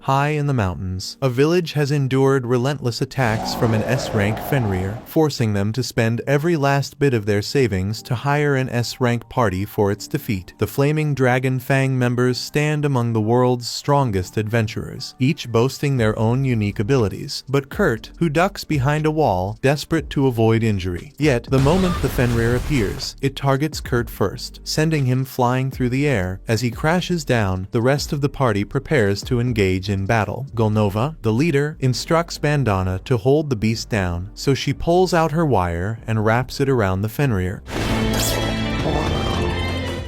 High in the mountains, a village has endured relentless attacks from an S-rank Fenrir, forcing them to spend every last bit of their savings to hire an S-rank party for its defeat. The Flaming Dragon Fang members stand among the world's strongest adventurers, each boasting their own unique abilities. But Kurt, who ducks behind a wall, desperate to avoid injury. Yet, the moment the Fenrir appears, it targets Kurt first, sending him flying through the air. As he crashes down, the rest of the party prepares to engage in battle. Gulnova, the leader, instructs Bandana to hold the beast down, so she pulls out her wire and wraps it around the Fenrir.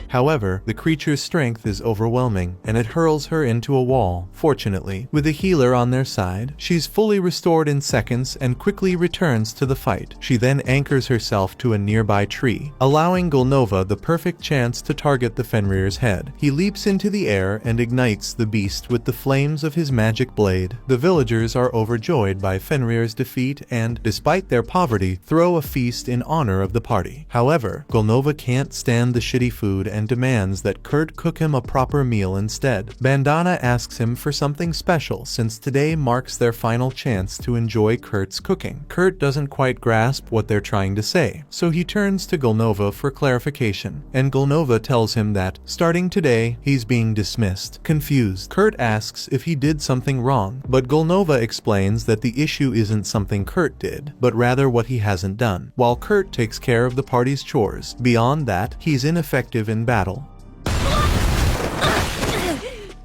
However, the creature's strength is overwhelming, and it hurls her into a wall. Fortunately, with a healer on their side, she's fully restored in seconds and quickly returns to the fight. She then anchors herself to a nearby tree, allowing Gulnova the perfect chance to target the Fenrir's head. He leaps into the air and ignites the beast with the flames of his magic blade. The villagers are overjoyed by Fenrir's defeat and, despite their poverty, throw a feast in honor of the party. However, Gulnova can't stand the shitty food and demands that Kurt cook him a proper meal instead. Bandana asks him for something special since today marks their final chance to enjoy Kurt's cooking. Kurt doesn't quite grasp what they're trying to say, so he turns to Gulnova for clarification, and Gulnova tells him that, starting today, he's being dismissed. Confused, Kurt asks if he did something wrong, but Gulnova explains that the issue isn't something Kurt did, but rather what he hasn't done, while Kurt takes care of the party's chores. Beyond that, he's ineffective in battle.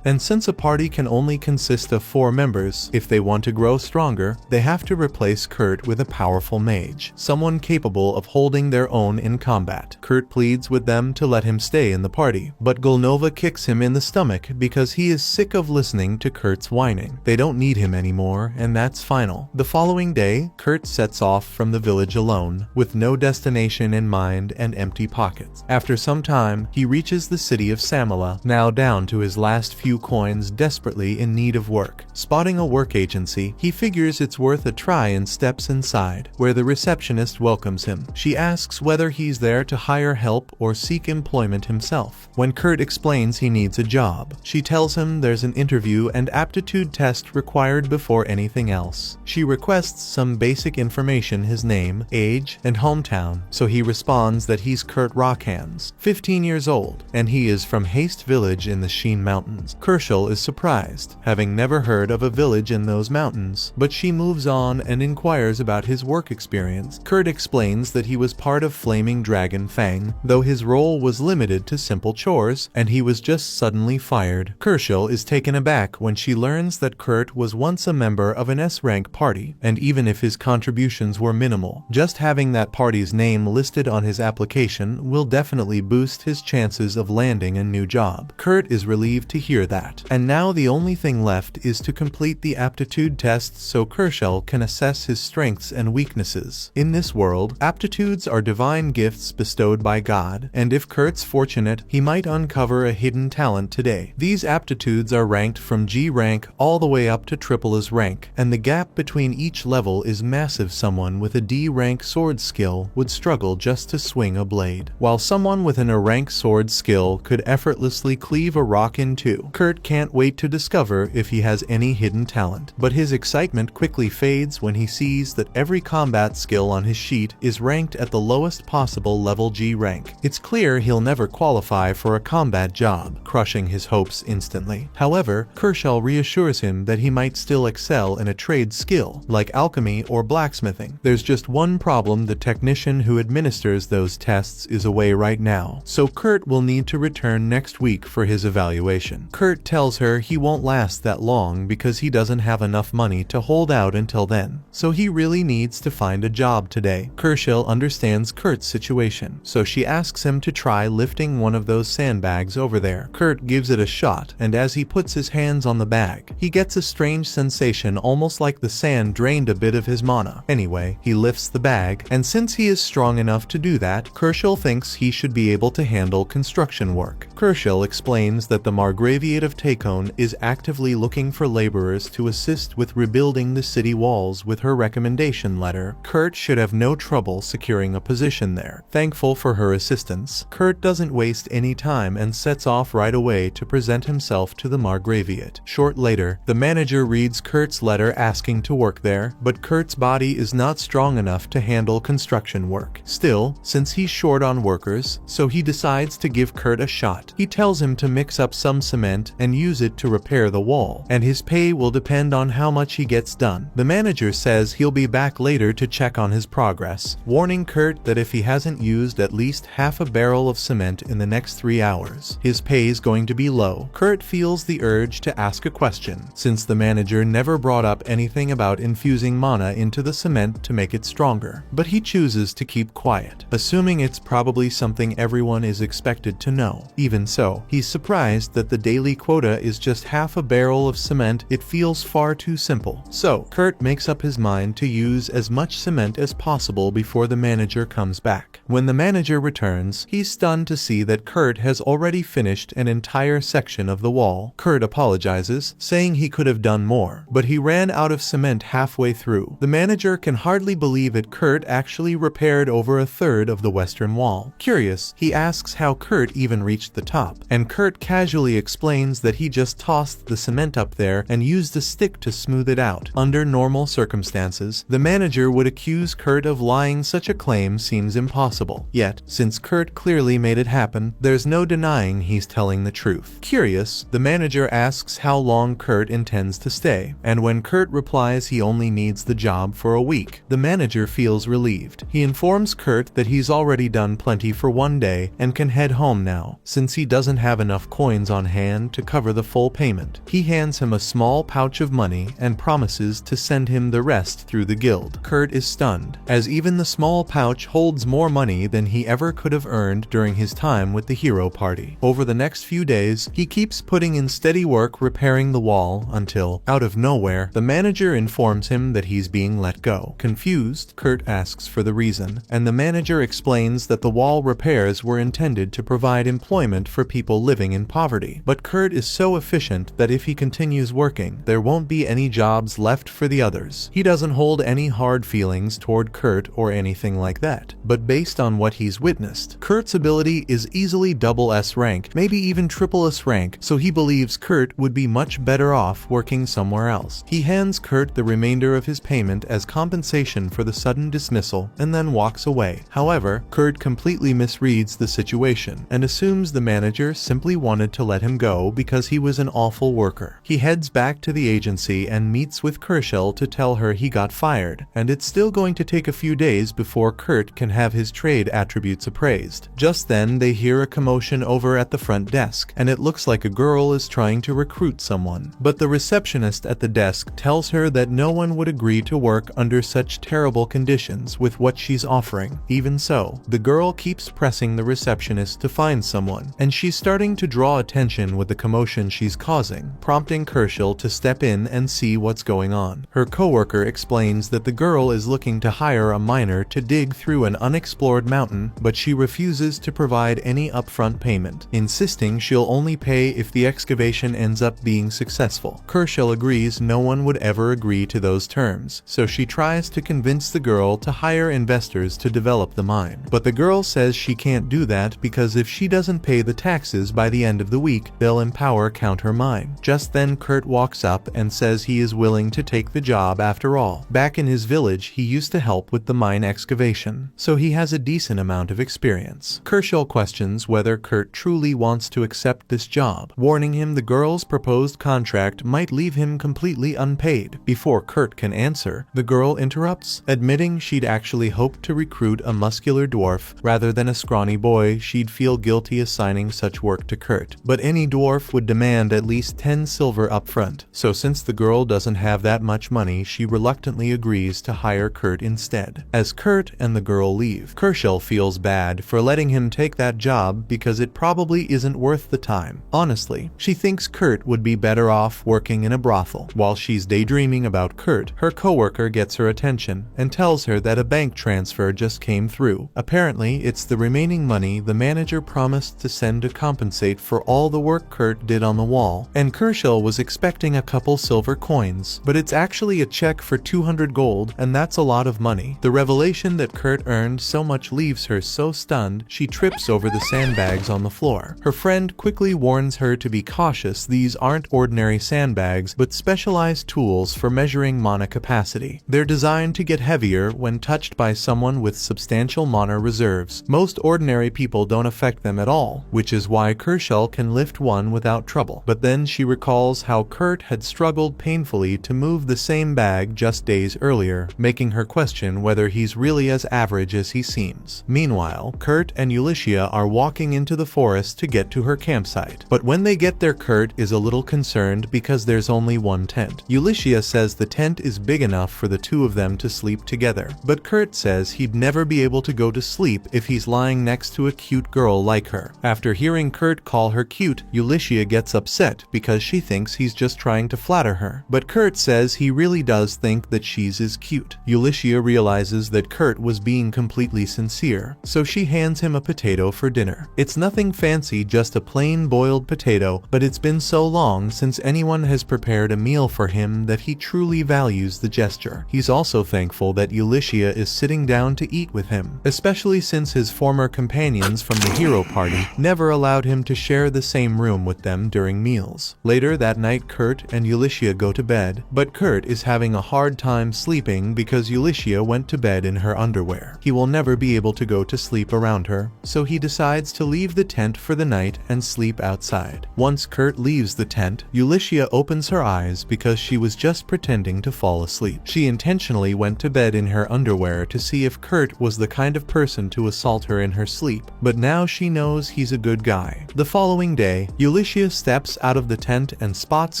And since a party can only consist of 4 members, if they want to grow stronger, they have to replace Kurt with a powerful mage, someone capable of holding their own in combat. Kurt pleads with them to let him stay in the party, but Gulnova kicks him in the stomach because he is sick of listening to Kurt's whining. They don't need him anymore, and that's final. The following day, Kurt sets off from the village alone, with no destination in mind and empty pockets. After some time, he reaches the city of Samala, now down to his last few coins, desperately in need of work. Spotting a work agency, he figures it's worth a try and steps inside, where the receptionist welcomes him. She asks whether he's there to hire help or seek employment himself. When Kurt explains he needs a job, she tells him there's an interview and aptitude test required before anything else. She requests some basic information: his name, age, and hometown, so he responds that he's Kurt Rockhands, 15 years old, and he is from Haste Village in the Sheen Mountains. Kershal is surprised, having never heard of a village in those mountains, but she moves on and inquires about his work experience. Kurt explains that he was part of Flaming Dragon Fang, though his role was limited to simple chores, and he was just suddenly fired. Kershal is taken aback when she learns that Kurt was once a member of an S-rank party, and even if his contributions were minimal, just having that party's name listed on his application will definitely boost his chances of landing a new job. Kurt is relieved to hear that, and now the only thing left is to complete the aptitude test so Kershal can assess his strengths and weaknesses. In this world, aptitudes are divine gifts bestowed by God, and if Kurt's fortunate, he might uncover a hidden talent today. These aptitudes are ranked from G rank all the way up to triple S rank, and the gap between each level is massive. Someone with a D rank sword skill would struggle just to swing a blade, while someone with an A rank sword skill could effortlessly cleave a rock in two. Kurt can't wait to discover if he has any hidden talent, but his excitement quickly fades when he sees that every combat skill on his sheet is ranked at the lowest possible level G rank. It's clear he'll never qualify for a combat job, crushing his hopes instantly. However, Kershal reassures him that he might still excel in a trade skill, like alchemy or blacksmithing. There's just one problem: the technician who administers those tests is away right now, so Kurt will need to return next week for his evaluation. Kurt tells her he won't last that long because he doesn't have enough money to hold out until then, so he really needs to find a job today. Kershal understands Kurt's situation, so she asks him to try lifting one of those sandbags over there. Kurt gives it a shot, and as he puts his hands on the bag, he gets a strange sensation, almost like the sand drained a bit of his mana. Anyway, he lifts the bag, and since he is strong enough to do that, Kershal thinks he should be able to handle construction work. Kershal explains that the Margraviated of Tacon is actively looking for laborers to assist with rebuilding the city walls with her recommendation letter. Kurt should have no trouble securing a position there. Thankful for her assistance, Kurt doesn't waste any time and sets off right away to present himself to the Margraviate. Short later, the manager reads Kurt's letter asking to work there, but Kurt's body is not strong enough to handle construction work. Still, since he's short on workers, so he decides to give Kurt a shot. He tells him to mix up some cement and use it to repair the wall, and his pay will depend on how much he gets done. The manager says he'll be back later to check on his progress, warning Kurt that if he hasn't used at least half a barrel of cement in the next 3 hours, his pay is going to be low. Kurt feels the urge to ask a question, since the manager never brought up anything about infusing mana into the cement to make it stronger, but he chooses to keep quiet, assuming it's probably something everyone is expected to know. Even so, he's surprised that the daily quota is just half a barrel of cement. It feels far too simple. So, Kurt makes up his mind to use as much cement as possible before the manager comes back. When the manager returns, he's stunned to see that Kurt has already finished an entire section of the wall. Kurt apologizes, saying he could have done more, but he ran out of cement halfway through. The manager can hardly believe it. Kurt actually repaired over a third of the western wall. Curious, he asks how Kurt even reached the top, and Kurt casually explains that he just tossed the cement up there and used a stick to smooth it out. Under normal circumstances, the manager would accuse Kurt of lying. Such a claim seems impossible. Yet, since Kurt clearly made it happen, there's no denying he's telling the truth. Curious, the manager asks how long Kurt intends to stay, and when Kurt replies he only needs the job for a week, the manager feels relieved. He informs Kurt that he's already done plenty for one day and can head home now, since he doesn't have enough coins on hand to cover the full payment. He hands him a small pouch of money and promises to send him the rest through the guild. Kurt is stunned, as even the small pouch holds more money than he ever could have earned during his time with the hero party. Over the next few days, he keeps putting in steady work repairing the wall until, out of nowhere, the manager informs him that he's being let go. Confused, Kurt asks for the reason, and the manager explains that the wall repairs were intended to provide employment for people living in poverty. But Kurt is so efficient that if he continues working, there won't be any jobs left for the others. He doesn't hold any hard feelings toward Kurt or anything like that, but based on what he's witnessed, Kurt's ability is easily double S rank, maybe even triple S rank, so he believes Kurt would be much better off working somewhere else. He hands Kurt the remainder of his payment as compensation for the sudden dismissal and then walks away. However, Kurt completely misreads the situation and assumes the manager simply wanted to let him go because he was an awful worker. He heads back to the agency and meets with Kershel to tell her he got fired, and it's still going to take a few days before Kurt can have his trade attributes appraised. Just then, they hear a commotion over at the front desk, and it looks like a girl is trying to recruit someone. But the receptionist at the desk tells her that no one would agree to work under such terrible conditions with what she's offering. Even so, the girl keeps pressing the receptionist to find someone, and she's starting to draw attention with the commotion she's causing, prompting Kershel to step in and see what's going on. Her coworker explains that the girl is looking to hire a miner to dig through an unexplored mountain, but she refuses to provide any upfront payment, insisting she'll only pay if the excavation ends up being successful. Kershel agrees no one would ever agree to those terms, so she tries to convince the girl to hire investors to develop the mine. But the girl says she can't do that because if she doesn't pay the taxes by the end of the week, they'll empower her mine. Just then Kurt walks up and says he is willing to take the job after all. Back in his village, he used to help with the mine excavation, so he has a decent amount of experience. Kershel questions whether Kurt truly wants to accept this job, warning him the girl's proposed contract might leave him completely unpaid. Before Kurt can answer, the girl interrupts, admitting she'd actually hoped to recruit a muscular dwarf rather than a scrawny boy. She'd feel guilty assigning such work to Kurt, but any dwarf would demand at least 10 silver upfront, so since the girl doesn't have that much money, she reluctantly agrees to hire Kurt instead. As Kurt and the girl leave, Kershel feels bad for letting him take that job because it probably isn't worth the time. Honestly, she thinks Kurt would be better off working in a brothel. While she's daydreaming about Kurt, her coworker gets her attention and tells her that a bank transfer just came through. Apparently, it's the remaining money the manager promised to send to compensate for all the work Kurt Kurt did on the wall, and Kershel was expecting a couple silver coins, but it's actually a check for 200 gold, and that's a lot of money. The revelation that Kurt earned so much leaves her so stunned, she trips over the sandbags on the floor. Her friend quickly warns her to be cautious. These aren't ordinary sandbags, but specialized tools for measuring mana capacity. They're designed to get heavier when touched by someone with substantial mana reserves. Most ordinary people don't affect them at all, which is why Kershel can lift one without trouble. But then she recalls how Kurt had struggled painfully to move the same bag just days earlier, making her question whether he's really as average as he seems. Meanwhile, Kurt and Ulyssia are walking into the forest to get to her campsite. But when they get there, Kurt is a little concerned because there's only one tent. Ulyssia says the tent is big enough for the two of them to sleep together, but Kurt says he'd never be able to go to sleep if he's lying next to a cute girl like her. After hearing Kurt call her cute, Ulyssia gets upset because she thinks he's just trying to flatter her. But Kurt says he really does think that she's as cute. Ulyssia realizes that Kurt was being completely sincere, so she hands him a potato for dinner. It's nothing fancy, just a plain boiled potato, but it's been so long since anyone has prepared a meal for him that he truly values the gesture. He's also thankful that Ulyssia is sitting down to eat with him, especially since his former companions from the hero party never allowed him to share the same room with them during meals. Later that night, Kurt and Ulyssia go to bed, but Kurt is having a hard time sleeping because Ulyssia went to bed in her underwear. He will never be able to go to sleep around her, so he decides to leave the tent for the night and sleep outside. Once Kurt leaves the tent, Ulyssia opens her eyes because she was just pretending to fall asleep. She intentionally went to bed in her underwear to see if Kurt was the kind of person to assault her in her sleep, but now she knows he's a good guy. The following day, Ulyssia steps out of the tent and spots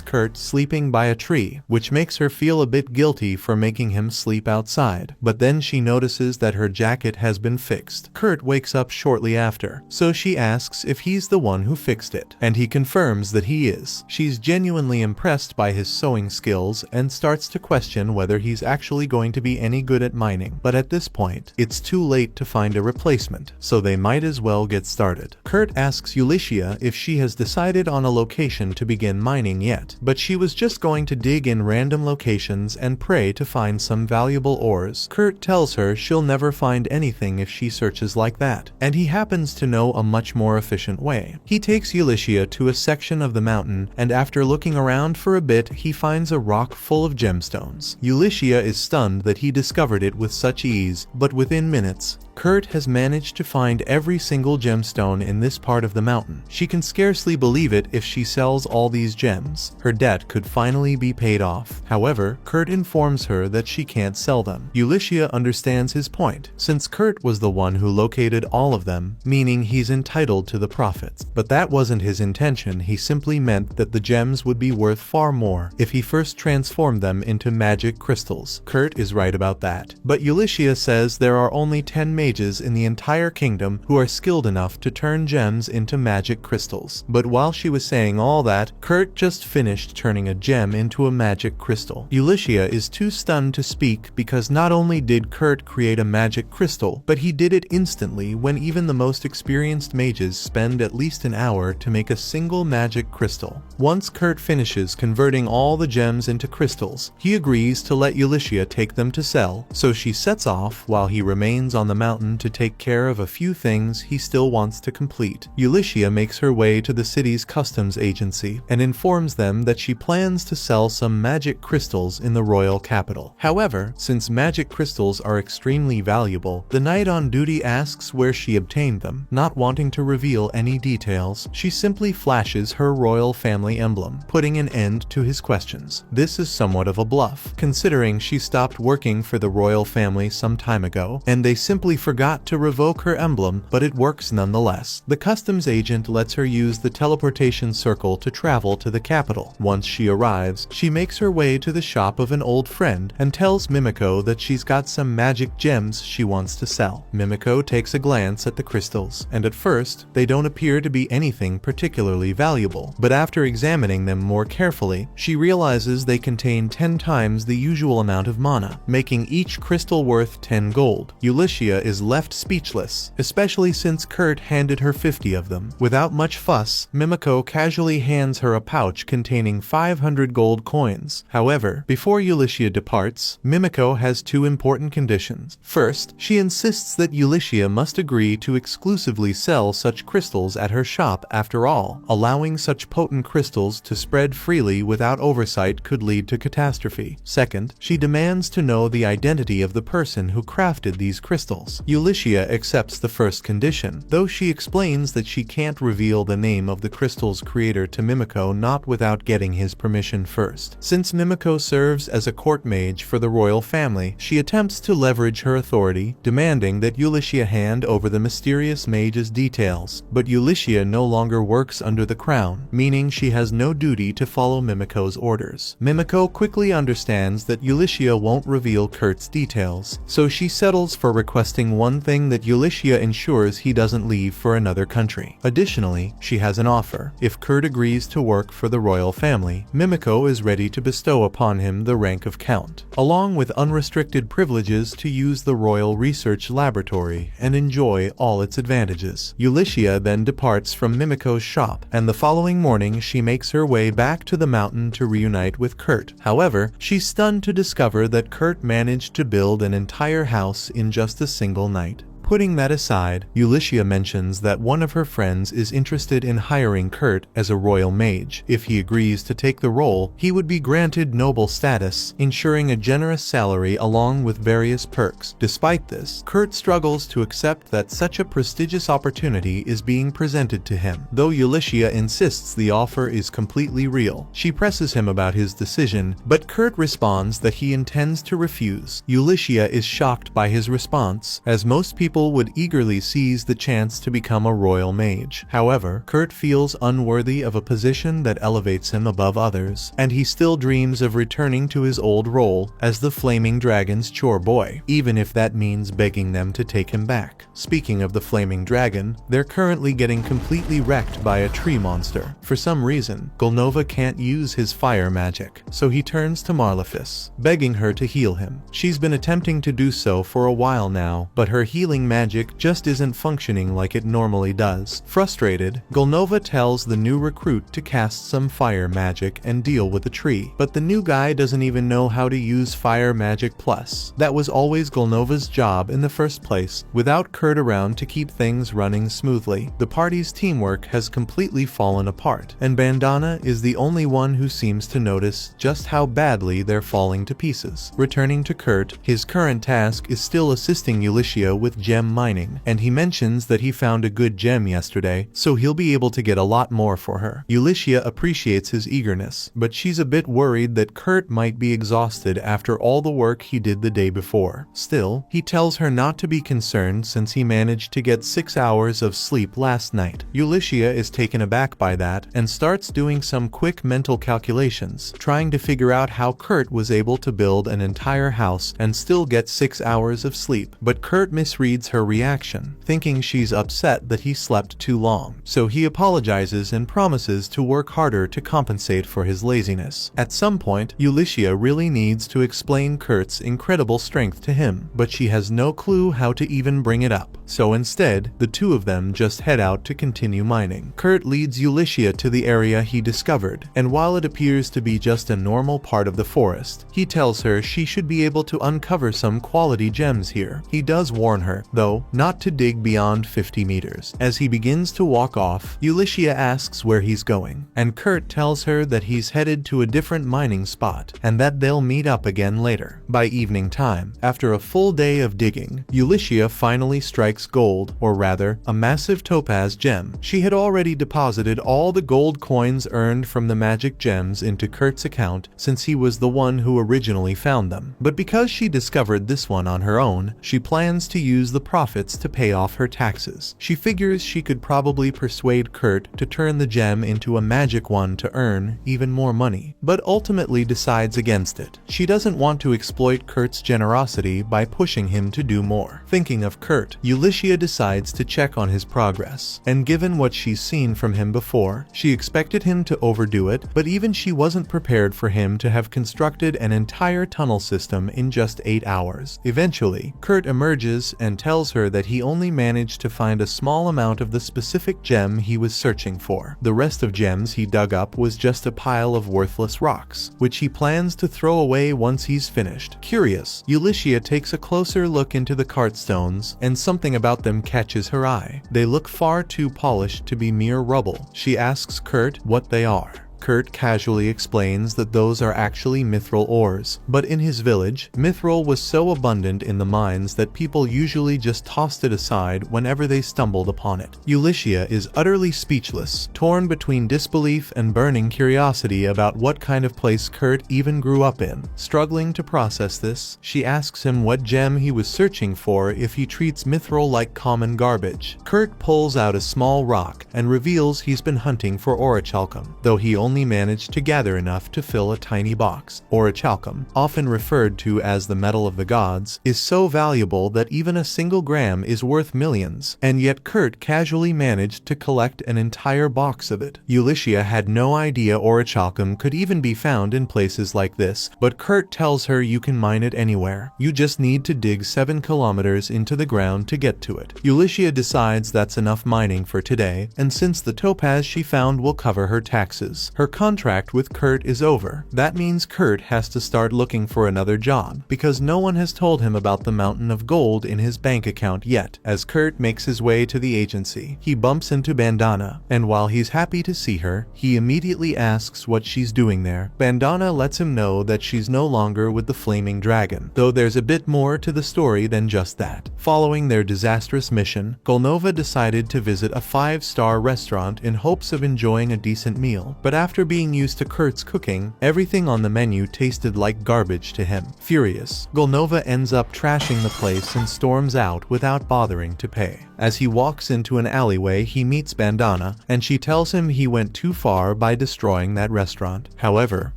Kurt sleeping by a tree, which makes her feel a bit guilty for making him sleep outside. But then she notices that her jacket has been fixed. Kurt wakes up shortly after, so she asks if he's the one who fixed it, and he confirms that he is. She's genuinely impressed by his sewing skills and starts to question whether he's actually going to be any good at mining. But at this point, it's too late to find a replacement, so they might as well get started. Kurt asks Ulyssia if she has decided on a location to begin mining yet, but she was just going to dig in random locations and pray to find some valuable ores. Kurt tells her she'll never find anything if she searches like that, and he happens to know a much more efficient way. He takes Ulyssia to a section of the mountain, and after looking around for a bit, he finds a rock full of gemstones. Ulyssia is stunned that he discovered it with such ease, but within minutes, Kurt has managed to find every single gemstone in this part of the mountain. She can scarcely believe it. If she sells all these gems, her debt could finally be paid off. However, Kurt informs her that she can't sell them. Ulyssia understands his point, since Kurt was the one who located all of them, meaning he's entitled to the profits. But that wasn't his intention. He simply meant that the gems would be worth far more if he first transformed them into magic crystals. Kurt is right about that. But Ulyssia says there are only 10 mages in the entire kingdom who are skilled enough to turn gems into magic crystals. But while she was saying all that, Kurt just finished turning a gem into a magic crystal. Ulyssia is too stunned to speak because not only did Kurt create a magic crystal, but he did it instantly when even the most experienced mages spend at least an hour to make a single magic crystal. Once Kurt finishes converting all the gems into crystals, he agrees to let Ulyssia take them to sell, so she sets off while he remains on the mountain to take care of a few things he still wants to complete. Ulyssia makes her way to the city's customs agency and informs them that she plans to sell some magic crystals in the royal capital. However, since magic crystals are extremely valuable, the knight on duty asks where she obtained them. Not wanting to reveal any details, she simply flashes her royal family emblem, putting an end to his questions. This is somewhat of a bluff, considering she stopped working for the royal family some time ago, and they simply forgot to revoke her emblem, but it works nonetheless. The customs agent lets her use the teleportation circle to travel to the capital. Once she arrives, she makes her way to the shop of an old friend and tells Mimiko that she's got some magic gems she wants to sell. Mimiko takes a glance at the crystals, and at first, they don't appear to be anything particularly valuable. But after examining them more carefully, she realizes they contain 10 times the usual amount of mana, making each crystal worth 10 gold. Ulyssia is left speechless, especially since Kurt handed her 50 of them. Without much fuss, Mimiko casually hands her a pouch containing 500 gold coins. However, before Ulyssia departs, Mimiko has 2 important conditions. First, she insists that Ulyssia must agree to exclusively sell such crystals at her shop. After all, allowing such potent crystals to spread freely without oversight could lead to catastrophe. Second, she demands to know the identity of the person who crafted these crystals. Ulyssia accepts the first condition, though she explains that she can't reveal the name of the crystal's creator to Mimiko not without getting his permission first. Since Mimiko serves as a court mage for the royal family, she attempts to leverage her authority, demanding that Ulyssia hand over the mysterious mage's details. But Ulyssia no longer works under the crown, meaning she has no duty to follow Mimiko's orders. Mimiko quickly understands that Ulyssia won't reveal Kurt's details, so she settles for requesting one thing: that Ulyssia ensures he doesn't leave for another country. Additionally, she has an offer. If Kurt agrees to work for the royal family, Mimiko is ready to bestow upon him the rank of count, along with unrestricted privileges to use the royal research laboratory and enjoy all its advantages. Ulyssia then departs from Mimiko's shop, and the following morning she makes her way back to the mountain to reunite with Kurt. However, she's stunned to discover that Kurt managed to build an entire house in just a single night. Putting that aside, Ulyssia mentions that one of her friends is interested in hiring Kurt as a royal mage. If he agrees to take the role, he would be granted noble status, ensuring a generous salary along with various perks. Despite this, Kurt struggles to accept that such a prestigious opportunity is being presented to him. Though Ulyssia insists the offer is completely real, she presses him about his decision, but Kurt responds that he intends to refuse. Ulyssia is shocked by his response, as most people would eagerly seize the chance to become a royal mage. However, Kurt feels unworthy of a position that elevates him above others, and he still dreams of returning to his old role as the Flaming Dragon's chore boy, even if that means begging them to take him back. Speaking of the Flaming Dragon, they're currently getting completely wrecked by a tree monster. For some reason, Golnova can't use his fire magic, so he turns to Marlefis, begging her to heal him. She's been attempting to do so for a while now, but her healing magic just isn't functioning like it normally does. Frustrated, Golnova tells the new recruit to cast some fire magic and deal with the tree, but the new guy doesn't even know how to use fire magic. Plus, that was always Golnova's job in the first place. Without Kurt around to keep things running smoothly, the party's teamwork has completely fallen apart, and Bandana is the only one who seems to notice just how badly they're falling to pieces. Returning to Kurt, his current task is still assisting Ulyssia with gem mining, and he mentions that he found a good gem yesterday, so he'll be able to get a lot more for her. Ulyssia appreciates his eagerness, but she's a bit worried that Kurt might be exhausted after all the work he did the day before. Still, he tells her not to be concerned since he managed to get 6 hours of sleep last night. Ulyssia is taken aback by that and starts doing some quick mental calculations, trying to figure out how Kurt was able to build an entire house and still get 6 hours of sleep. But Kurt misreads her reaction, thinking she's upset that he slept too long. So he apologizes and promises to work harder to compensate for his laziness. At some point, Ulyssia really needs to explain Kurt's incredible strength to him, but she has no clue how to even bring it up. So instead, the two of them just head out to continue mining. Kurt leads Ulyssia to the area he discovered, and while it appears to be just a normal part of the forest, he tells her she should be able to uncover some quality gems here. He does warn her, though, not to dig beyond 50 meters. As he begins to walk off, Ulyssia asks where he's going, and Kurt tells her that he's headed to a different mining spot, and that they'll meet up again later. By evening time, after a full day of digging, Ulyssia finally strikes gold, or rather, a massive topaz gem. She had already deposited all the gold coins earned from the magic gems into Kurt's account since he was the one who originally found them. But because she discovered this one on her own, she plans to use the the profits to pay off her taxes. She figures she could probably persuade Kurt to turn the gem into a magic one to earn even more money, but ultimately decides against it. She doesn't want to exploit Kurt's generosity by pushing him to do more. Thinking of Kurt, Ulysses decides to check on his progress, and given what she's seen from him before, she expected him to overdo it, but even she wasn't prepared for him to have constructed an entire tunnel system in just 8 hours. Eventually, Kurt emerges and tells her that he only managed to find a small amount of the specific gem he was searching for. The rest of gems he dug up was just a pile of worthless rocks, which he plans to throw away once he's finished. Curious, Ulysses takes a closer look into the cart stones, and something about them catches her eye. They look far too polished to be mere rubble. She asks Kurt what they are. Kurt casually explains that those are actually mithril ores, but in his village, mithril was so abundant in the mines that people usually just tossed it aside whenever they stumbled upon it. Ulysses is utterly speechless, torn between disbelief and burning curiosity about what kind of place Kurt even grew up in. Struggling to process this, she asks him what gem he was searching for if he treats mithril like common garbage. Kurt pulls out a small rock and reveals he's been hunting for orichalcum, though he only managed to gather enough to fill a tiny box. Orichalcum, often referred to as the metal of the gods, is so valuable that even a single gram is worth millions, and yet Kurt casually managed to collect an entire box of it. Ulysses had no idea orichalcum could even be found in places like this, but Kurt tells her you can mine it anywhere. You just need to dig 7 kilometers into the ground to get to it. Ulysses decides that's enough mining for today, and since the topaz she found will cover her taxes, her contract with Kurt is over. That means Kurt has to start looking for another job, because no one has told him about the mountain of gold in his bank account yet. As Kurt makes his way to the agency, he bumps into Bandana, and while he's happy to see her, he immediately asks what she's doing there. Bandana lets him know that she's no longer with the Flaming Dragon, though there's a bit more to the story than just that. Following their disastrous mission, Golnova decided to visit a 5-star restaurant in hopes of enjoying a decent meal, but after being used to Kurt's cooking, everything on the menu tasted like garbage to him. Furious, Golnova ends up trashing the place and storms out without bothering to pay. As he walks into an alleyway, he meets Bandana, and she tells him he went too far by destroying that restaurant. However,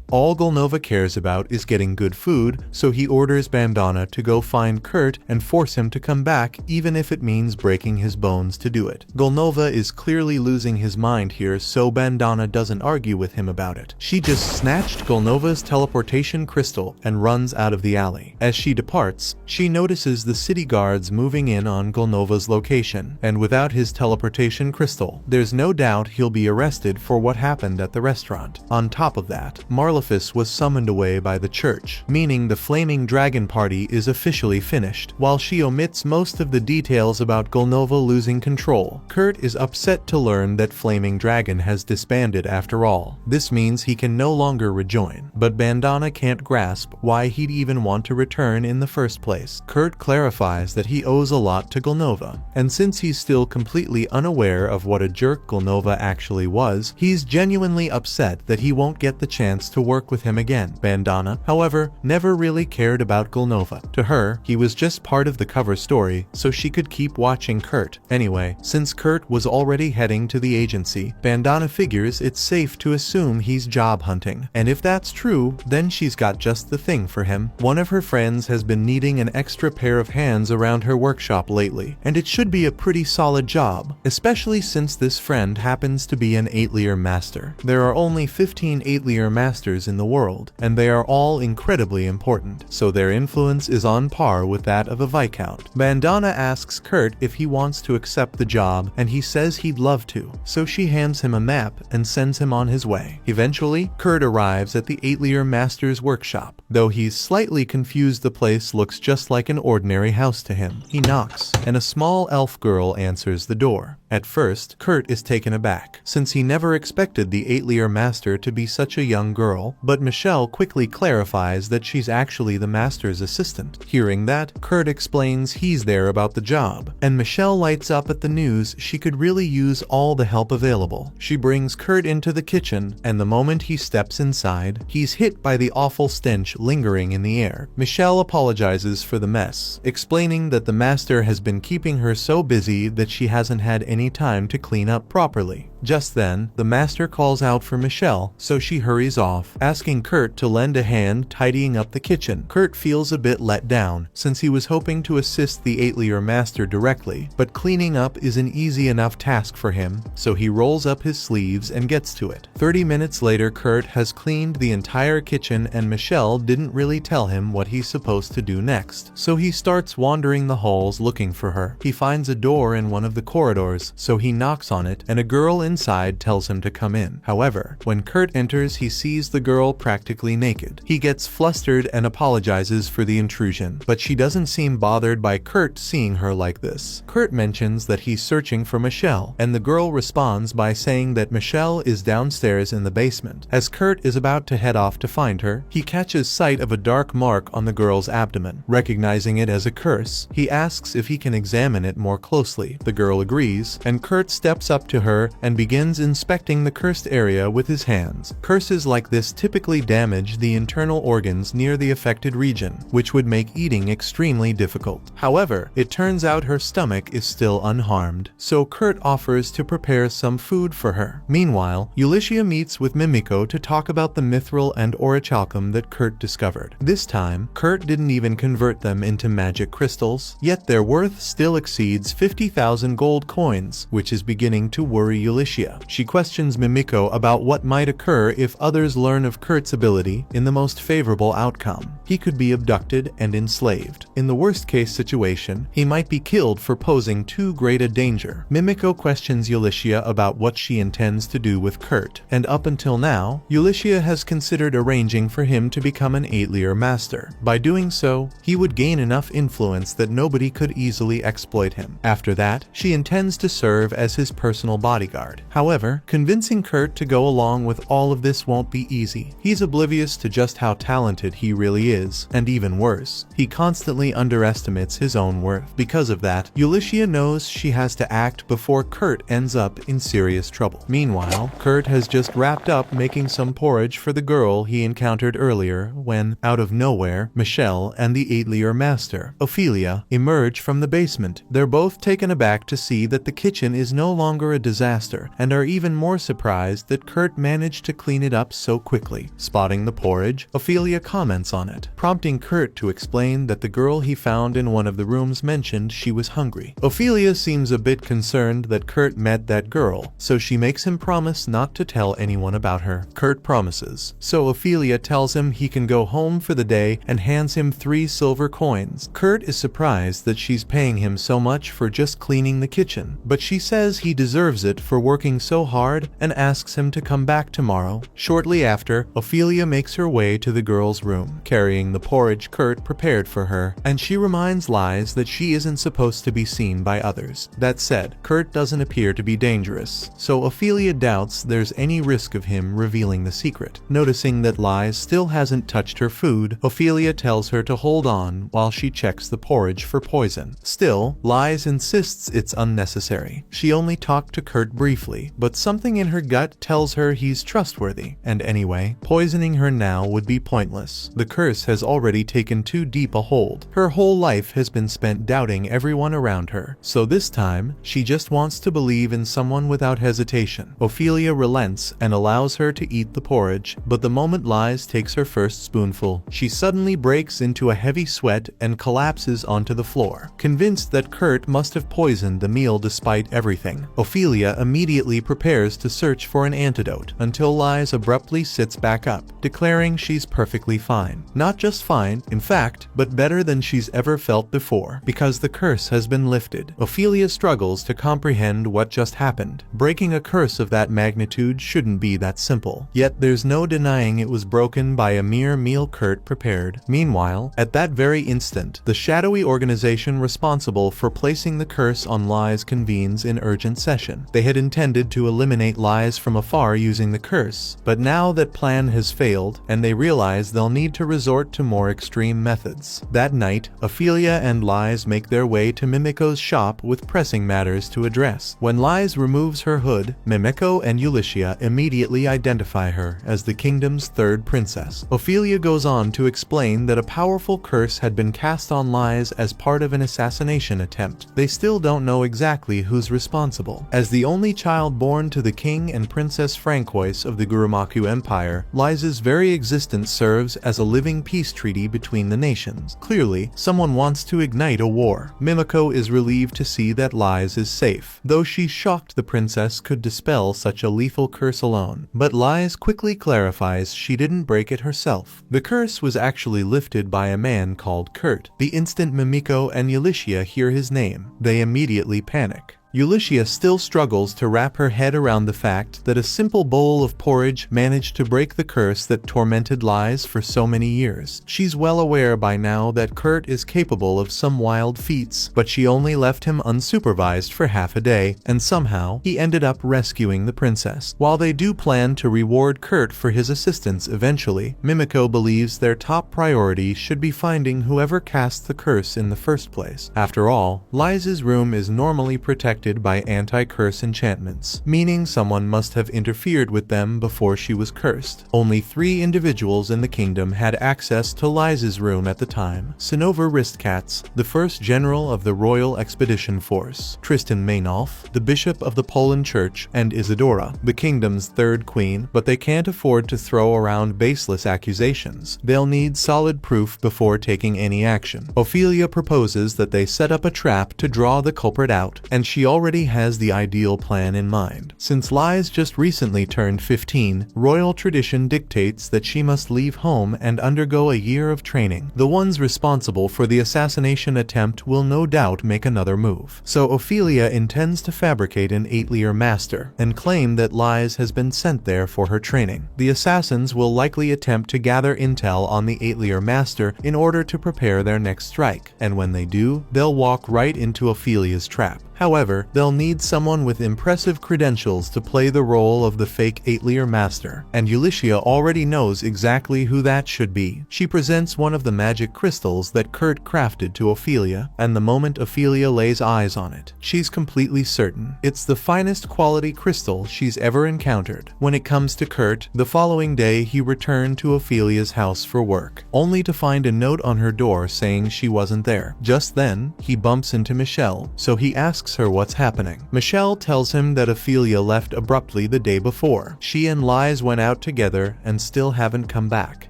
all Golnova cares about is getting good food, so he orders Bandana to go find Kurt and force him to come back, even if it means breaking his bones to do it. Golnova is clearly losing his mind here, so Bandana doesn't argue with him about it. She just snatched Golnova's teleportation crystal and runs out of the alley. As she departs, she notices the city guards moving in on Golnova's location, and without his teleportation crystal, there's no doubt he'll be arrested for what happened at the restaurant. On top of that, Marlefus was summoned away by the church, meaning the Flaming Dragon party is officially finished. While she omits most of the details about Golnova losing control, Kurt is upset to learn that Flaming Dragon has disbanded after all. This means he can no longer rejoin, but Bandana can't grasp why he'd even want to return in the first place. Kurt clarifies that he owes a lot to Golnova, and since he's still completely unaware of what a jerk Golnova actually was, he's genuinely upset that he won't get the chance to work with him again. Bandana, however, never really cared about Golnova. To her, he was just part of the cover story, so she could keep watching Kurt. Anyway, since Kurt was already heading to the agency, Bandana figures it's safe to assume he's job hunting, and if that's true, then she's got just the thing for him. One of her friends has been needing an extra pair of hands around her workshop lately, and it should be a pretty solid job, especially since this friend happens to be an 8-layer master. There are only 15 8-layer masters in the world, and they are all incredibly important, so their influence is on par with that of a viscount. Bandana asks Kurt if he wants to accept the job, and he says he'd love to, so she hands him a map and sends him on his way. Eventually, Kurt arrives at the 8-layer master's workshop. Though he's slightly confused, the place looks just like an ordinary house to him. He knocks, and a small elf girl answers the door. At first, Kurt is taken aback, since he never expected the 8-layer master to be such a young girl, but Michelle quickly clarifies that she's actually the master's assistant. Hearing that, Kurt explains he's there about the job, and Michelle lights up at the news she could really use all the help available. She brings Kurt into the kitchen kitchen, and the moment he steps inside, he's hit by the awful stench lingering in the air. Michelle apologizes for the mess, explaining that the master has been keeping her so busy that she hasn't had any time to clean up properly. Just then, the master calls out for Michelle, so she hurries off, asking Kurt to lend a hand tidying up the kitchen. Kurt feels a bit let down, since he was hoping to assist the 8-layer master directly, but cleaning up is an easy enough task for him, so he rolls up his sleeves and gets to it. 30 minutes later, Kurt has cleaned the entire kitchen and Michelle didn't really tell him what he's supposed to do next, so he starts wandering the halls looking for her. He finds a door in one of the corridors, so he knocks on it, and a girl inside tells him to come in. However, when Kurt enters, he sees the girl practically naked. He gets flustered and apologizes for the intrusion, but she doesn't seem bothered by Kurt seeing her like this. Kurt mentions that he's searching for Michelle, and the girl responds by saying that Michelle is downstairs in the basement. As Kurt is about to head off to find her, he catches sight of a dark mark on the girl's abdomen. Recognizing it as a curse, he asks if he can examine it more closely. The girl agrees, and Kurt steps up to her and begins inspecting the cursed area with his hands. Curses like this typically damage the internal organs near the affected region, which would make eating extremely difficult. However, it turns out her stomach is still unharmed, so Kurt offers to prepare some food for her. Meanwhile, Ulysses meets with Mimiko to talk about the mithril and orichalcum that Kurt discovered. This time, Kurt didn't even convert them into magic crystals, yet their worth still exceeds 50,000 gold coins, which is beginning to worry Ulysses. She questions Mimiko about what might occur if others learn of Kurt's ability in the most favorable outcome. He could be abducted and enslaved. In the worst case situation, he might be killed for posing too great a danger. Mimiko questions Ulysses about what she intends to do with Kurt, and up until now, Ulysses has considered arranging for him to become an 8-layer master. By doing so, he would gain enough influence that nobody could easily exploit him. After that, she intends to serve as his personal bodyguard. However, convincing Kurt to go along with all of this won't be easy. He's oblivious to just how talented he really is, and even worse, he constantly underestimates his own worth. Because of that, Ulysses knows she has to act before Kurt ends up in serious trouble. Meanwhile, Kurt has just wrapped up making some porridge for the girl he encountered earlier when, out of nowhere, Michelle and the 8-layer master, Ophelia, emerge from the basement. They're both taken aback to see that the kitchen is no longer a disaster, and are even more surprised that Kurt managed to clean it up so quickly. Spotting the porridge, Ophelia comments on it, prompting Kurt to explain that the girl he found in one of the rooms mentioned she was hungry. Ophelia seems a bit concerned that Kurt met that girl, so she makes him promise not to tell anyone about her. Kurt promises, so Ophelia tells him he can go home for the day and hands him 3 silver coins. Kurt is surprised that she's paying him so much for just cleaning the kitchen, but she says he deserves it for working so hard and asks him to come back tomorrow. Shortly after, Ophelia makes her way to the girl's room, carrying the porridge Kurt prepared for her, and she reminds Lies that she isn't supposed to be seen by others. That said, Kurt doesn't appear to be dangerous, so Ophelia doubts there's any risk of him revealing the secret. Noticing that Lies still hasn't touched her food, Ophelia tells her to hold on while she checks the porridge for poison. Still, Lies insists it's unnecessary. She only talked to Kurt briefly, but something in her gut tells her he's trustworthy, and anyway, poisoning her now would be pointless. The curse has already taken too deep a hold. Her whole life has been spent doubting everyone around her, so this time, she just wants to believe in someone without hesitation. Ophelia relents and allows her to eat the porridge, but the moment Lies takes her first spoonful, she suddenly breaks into a heavy sweat and collapses onto the floor. Convinced that Kurt must have poisoned the meal despite everything, Ophelia immediately prepares to search for an antidote, until Lies abruptly sits back up, declaring she's perfectly fine. Not just fine, in fact, but better than she's ever felt before, because the curse has been lifted. Ophelia struggles to comprehend what just happened. Breaking a curse of that magnitude shouldn't be that simple. Yet there's no denying it was broken by a mere meal Kurt prepared. Meanwhile, at that very instant, the shadowy organization responsible for placing the curse on Lies convenes in urgent session. They had intended to eliminate Lies from afar using the curse, but now that plan has failed, and they realize they'll need to resort resort to more extreme methods. That night, Ophelia and Lies make their way to Mimiko's shop with pressing matters to address. When Lies removes her hood, Mimiko and Ulysses immediately identify her as the kingdom's third princess. Ophelia goes on to explain that a powerful curse had been cast on Lies as part of an assassination attempt. They still don't know exactly who's responsible. As the only child born to the king and princess Francois of the Gurumaku Empire, Lies's very existence serves as a living peace treaty between the nations. Clearly, someone wants to ignite a war. Mimiko is relieved to see that Lies is safe, though she's shocked the princess could dispel such a lethal curse alone. But Lies quickly clarifies she didn't break it herself. The curse was actually lifted by a man called Kurt. The instant Mimiko and Ulysses hear his name, they immediately panic. Ulysses still struggles to wrap her head around the fact that a simple bowl of porridge managed to break the curse that tormented Lies for so many years. She's well aware by now that Kurt is capable of some wild feats, but she only left him unsupervised for half a day, and somehow he ended up rescuing the princess. While they do plan to reward Kurt for his assistance eventually, Mimiko believes their top priority should be finding whoever cast the curse in the first place. After all, Lies's room is normally protected by anti-curse enchantments, meaning someone must have interfered with them before she was cursed. Only 3 individuals in the kingdom had access to Lies's room at the time: Sinova Ristkatz, the first general of the Royal Expedition Force, Tristan Maynolf, the bishop of the Poland Church, and Isadora, the kingdom's third queen. But they can't afford to throw around baseless accusations. They'll need solid proof before taking any action. Ophelia proposes that they set up a trap to draw the culprit out, and she already has the ideal plan in mind. Since Lies just recently turned 15, royal tradition dictates that she must leave home and undergo a year of training. The ones responsible for the assassination attempt will no doubt make another move. So Ophelia intends to fabricate an 8-year master and claim that Lies has been sent there for her training. The assassins will likely attempt to gather intel on the 8-year master in order to prepare their next strike, and when they do, they'll walk right into Ophelia's trap. However, they'll need someone with impressive credentials to play the role of the fake 8-year master, and Ulysses already knows exactly who that should be. She presents one of the magic crystals that Kurt crafted to Ophelia, and the moment Ophelia lays eyes on it, she's completely certain it's the finest quality crystal she's ever encountered. When it comes to Kurt, the following day he returned to Ophelia's house for work, only to find a note on her door saying she wasn't there. Just then, he bumps into Michelle, so he asks her what's happening. Michelle tells him that Ophelia left abruptly the day before. She and Lies went out together and still haven't come back.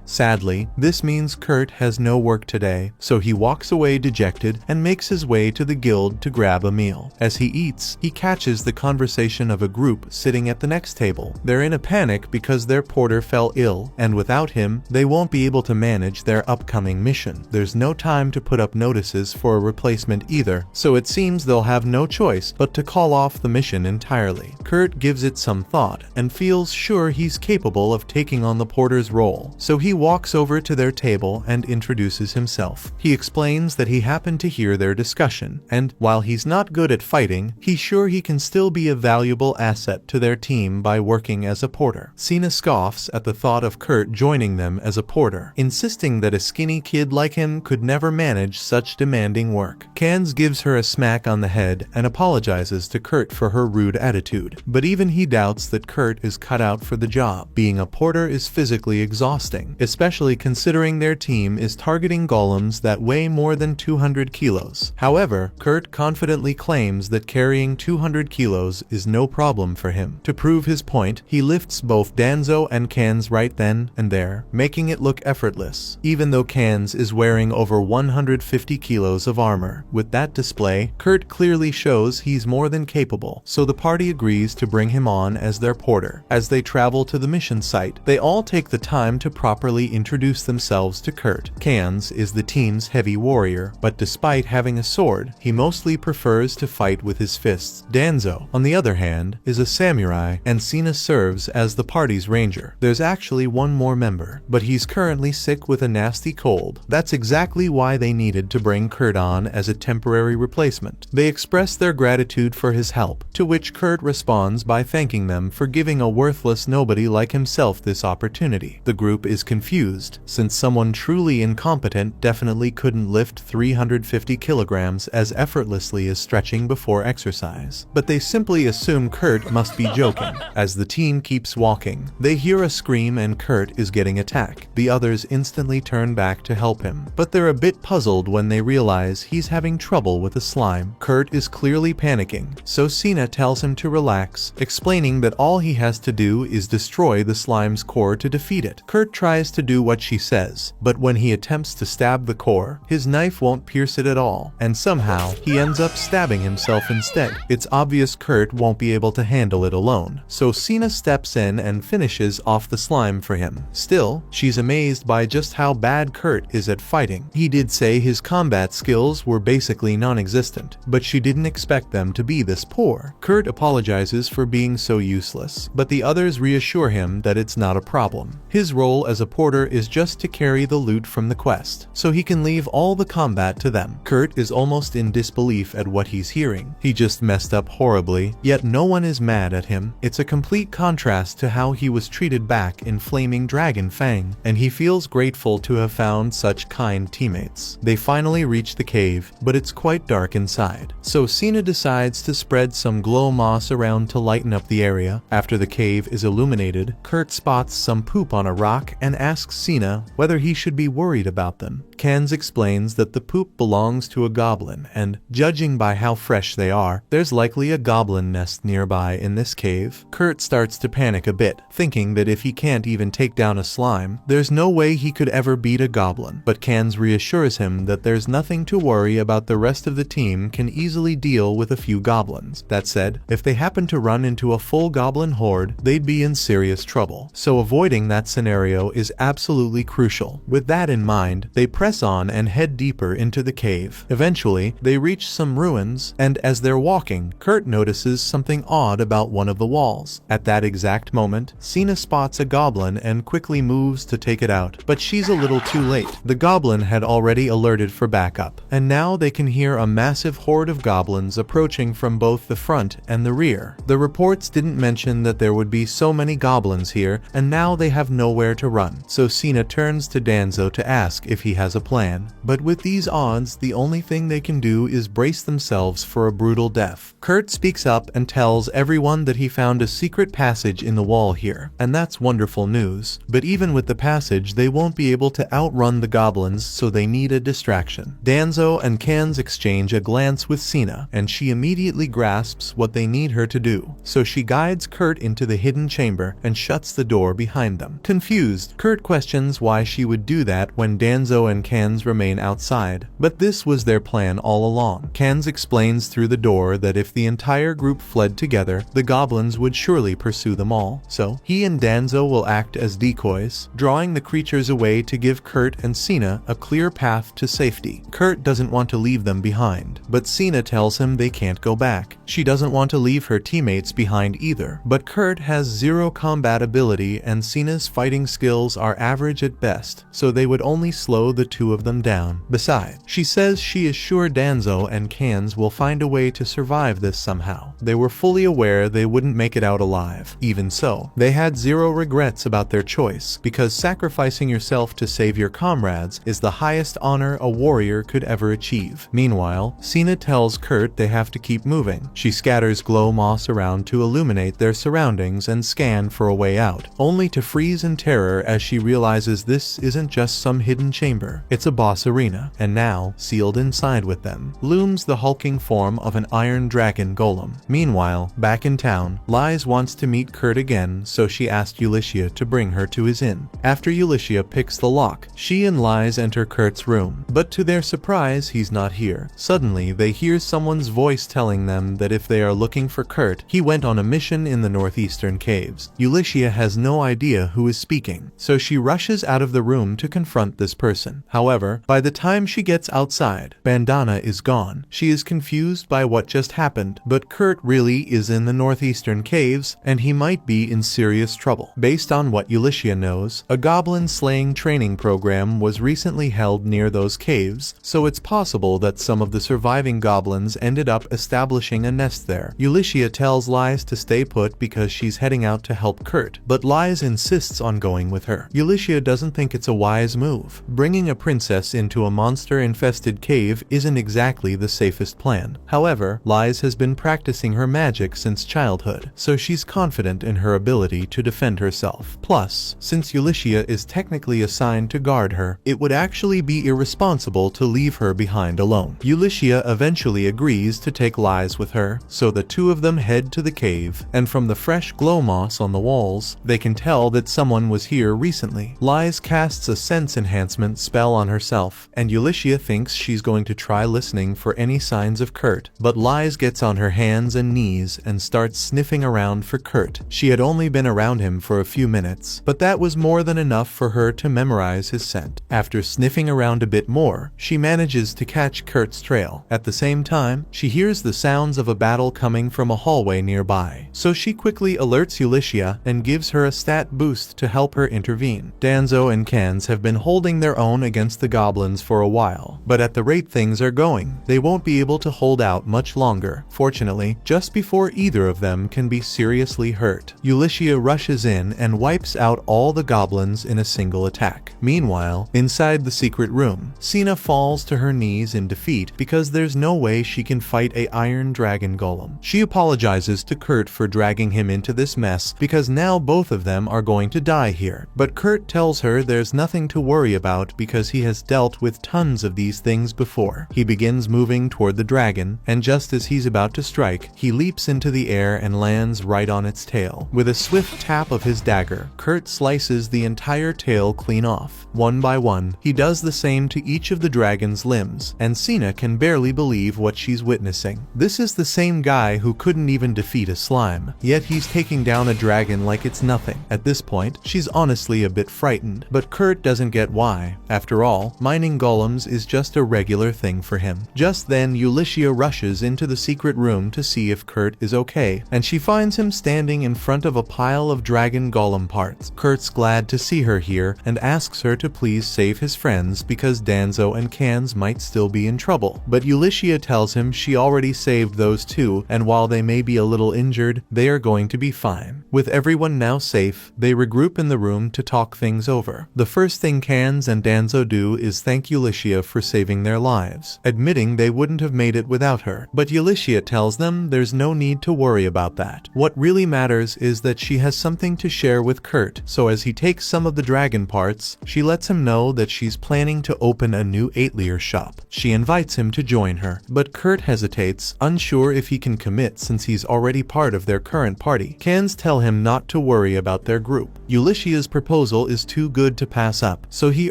Sadly, this means Kurt has no work today, so he walks away dejected and makes his way to the guild to grab a meal. As he eats, he catches the conversation of a group sitting at the next table. They're in a panic because their porter fell ill, and without him, they won't be able to manage their upcoming mission. There's no time to put up notices for a replacement either, so it seems they'll have no choice but to call off the mission entirely. Kurt gives it some thought and feels sure he's capable of taking on the porter's role, so he walks over to their table and introduces himself. He explains that he happened to hear their discussion, and while he's not good at fighting, he's sure he can still be a valuable asset to their team by working as a porter. Sina scoffs at the thought of Kurt joining them as a porter, insisting that a skinny kid like him could never manage such demanding work. Cans gives her a smack on the head and apologizes to Kurt for her rude attitude, but even he doubts that Kurt is cut out for the job. Being a porter is physically exhausting, especially considering their team is targeting golems that weigh more than 200 kilos. However, Kurt confidently claims that carrying 200 kilos is no problem for him. To prove his point, he lifts both Danzo and Cans right then and there, making it look effortless, even though Cans is wearing over 150 kilos of armor. With that display, Kurt clearly shows he's more than capable, so the party agrees to bring him on as their porter. As they travel to the mission site, they all take the time to properly introduce themselves to Kurt. Cans is the team's heavy warrior, but despite having a sword, he mostly prefers to fight with his fists. Danzo, on the other hand, is a samurai, and Sina serves as the party's ranger. There's actually one more member, but he's currently sick with a nasty cold. That's exactly why they needed to bring Kurt on as a temporary replacement. They express express their gratitude for his help, to which Kurt responds by thanking them for giving a worthless nobody like himself this opportunity. The group is confused, since someone truly incompetent definitely couldn't lift 350 kilograms as effortlessly as stretching before exercise. But they simply assume Kurt must be joking. As the team keeps walking, they hear a scream and Kurt is getting attacked. The others instantly turn back to help him, but they're a bit puzzled when they realize he's having trouble with the slime. Kurt is clearly panicking, so Cena tells him to relax, explaining that all he has to do is destroy the slime's core to defeat it. Kurt tries to do what she says, but when he attempts to stab the core, his knife won't pierce it at all, and somehow he ends up stabbing himself instead. It's obvious Kurt won't be able to handle it alone, so Cena steps in and finishes off the slime for him. Still, she's amazed by just how bad Kurt is at fighting. He did say his combat skills were basically non-existent, but she didn't expect them to be this poor. Kurt apologizes for being so useless, but the others reassure him that it's not a problem. His role as a porter is just to carry the loot from the quest, so he can leave all the combat to them. Kurt is almost in disbelief at what he's hearing. He just messed up horribly, yet no one is mad at him. It's a complete contrast to how he was treated back in Flaming Dragon Fang, and he feels grateful to have found such kind teammates. They finally reach the cave, but it's quite dark inside, so Cena decides to spread some glow moss around to lighten up the area. After the cave is illuminated, Kurt spots some poop on a rock and asks Cena whether he should be worried about them. Cans explains that the poop belongs to a goblin, and judging by how fresh they are, there's likely a goblin nest nearby in this cave. Kurt starts to panic a bit, thinking that if he can't even take down a slime, there's no way he could ever beat a goblin. But Cans reassures him that there's nothing to worry about. The rest of the team can easily deal with a few goblins. That said, if they happen to run into a full goblin horde, they'd be in serious trouble, so avoiding that scenario is absolutely crucial. With that in mind, they press on and head deeper into the cave. Eventually, they reach some ruins, and as they're walking, Kurt notices something odd about one of the walls. At that exact moment, Cena spots a goblin and quickly moves to take it out, but she's a little too late. The goblin had already alerted for backup, and now they can hear a massive horde of goblins approaching from both the front and the rear. The reports didn't mention that there would be so many goblins here, and now they have nowhere to run, so Cena turns to Danzo to ask if he has a plan. But with these odds, the only thing they can do is brace themselves for a brutal death. Kurt speaks up and tells everyone that he found a secret passage in the wall here, and that's wonderful news. But even with the passage, they won't be able to outrun the goblins, so they need a distraction. Danzo and Cans exchange a glance with Cena, and she immediately grasps what they need her to do, so she guides Kurt into the hidden chamber and shuts the door behind them. Confused, Kurt questions why she would do that when Danzo and Cans remain outside, but this was their plan all along. Cans explains through the door that if the entire group fled together, the goblins would surely pursue them all, so he and Danzo will act as decoys, drawing the creatures away to give Kurt and Cena a clear path to safety. Kurt doesn't want to leave them behind, but Cena tells him they can't go back. She doesn't want to leave her teammates behind either, but Kurt has zero combat ability and Cena's fighting skills are average at best, so they would only slow the two of them down. Besides, she says she is sure Danzo and Cans will find a way to survive this somehow. They were fully aware they wouldn't make it out alive. Even so, they had zero regrets about their choice, because sacrificing yourself to save your comrades is the highest honor a warrior could ever achieve. Meanwhile, Cena tells Kurt they have to keep moving. She scatters glow moss around to illuminate their surroundings and scan for a way out, only to freeze in terror as she realizes this isn't just some hidden chamber. It's a boss arena, and now, sealed inside with them, looms the hulking form of an iron dragon golem. Meanwhile, back in town, Liz wants to meet Kurt again, so she asked Ulyssia to bring her to his inn. After Ulyssia picks the lock, she and Liz enter Kurt's room, but to their surprise, he's not here. Suddenly, they hear someone's voice telling them that if they are looking for Kurt, he went on a mission in the northeastern caves. Ulyssia has no idea who is speaking, so she rushes out of the room to confront this person. However, by the time she gets outside, Bandana is gone. She is confused by what just happened, but Kurt really is in the northeastern caves, and he might be in serious trouble. Based on what Ulyssia knows, a goblin slaying training program was recently held near those caves, so it's possible that some of the surviving goblins ended up establishing a nest there. Ulysses tells Lies to stay put because she's heading out to help Kurt, but Lies insists on going with her. Ulysses doesn't think it's a wise move. Bringing a princess into a monster-infested cave isn't exactly the safest plan. However, Lies has been practicing her magic since childhood, so she's confident in her ability to defend herself. Plus, since Ulysses is technically assigned to guard her, it would actually be irresponsible to leave her behind alone. Ulysses eventually agrees to take Lies with her, so the two of them head to the cave, and from the fresh glow moss on the walls, they can tell that someone was here recently. Lies casts a sense enhancement spell on herself, and Ulysses thinks she's going to try listening for any signs of Kurt, but Lies gets on her hands and knees and starts sniffing around for Kurt. She had only been around him for a few minutes, but that was more than enough for her to memorize his scent. After sniffing around a bit more, she manages to catch Kurt's trail. At the same time, she hears the sounds of a battle coming from a hallway nearby, so she quickly alerts Ulysses and gives her a stat boost to help her intervene. Danzo and Cans have been holding their own against the goblins for a while, but at the rate things are going, they won't be able to hold out much longer. Fortunately, just before either of them can be seriously hurt, Ulysses rushes in and wipes out all the goblins in a single attack. Meanwhile, inside the secret room, Cena falls to her knees in defeat because there's no way she can fight a iron dragon golem. She apologizes to Kurt for dragging him into this mess because now both of them are going to die here. But Kurt tells her there's nothing to worry about because he has dealt with tons of these things before. He begins moving toward the dragon, and just as he's about to strike, he leaps into the air and lands right on its tail. With a swift tap of his dagger, Kurt slices the entire tail clean off. One by one, he does the same to each of the dragon's limbs, and Cena can barely believe what she's witnessing. This is the same guy who couldn't even defeat a slime, yet he's taking down a dragon like it's nothing. At this point, she's honestly a bit frightened, but Kurt doesn't get why. After all, mining golems is just a regular thing for him. Just then, Ulysses rushes into the secret room to see if Kurt is okay, and she finds him standing in front of a pile of dragon golem parts. Kurt's glad to see her here and asks her to please save his friends because Danzo and Cans might still be in trouble. But Ulysses tells him she already saved those two, and while they may be a little injured, they are going to be fine. With everyone now safe, they regroup in the room to talk things over. The first thing Cans and Danzo do is thank Ulysses for saving their lives, admitting they wouldn't have made it without her. But Ulysses tells them there's no need to worry about that. What really matters is that she has something to share with Kurt, so as he takes some of the dragon parts, she lets him know that she's planning to open a new 8-layer shop. She invites him to join her, but Kurt hesitates, unsure if he can commit since he's already part of their current party. Cans tell him not to worry about their group. Ulysses' proposal is too good to pass up, so he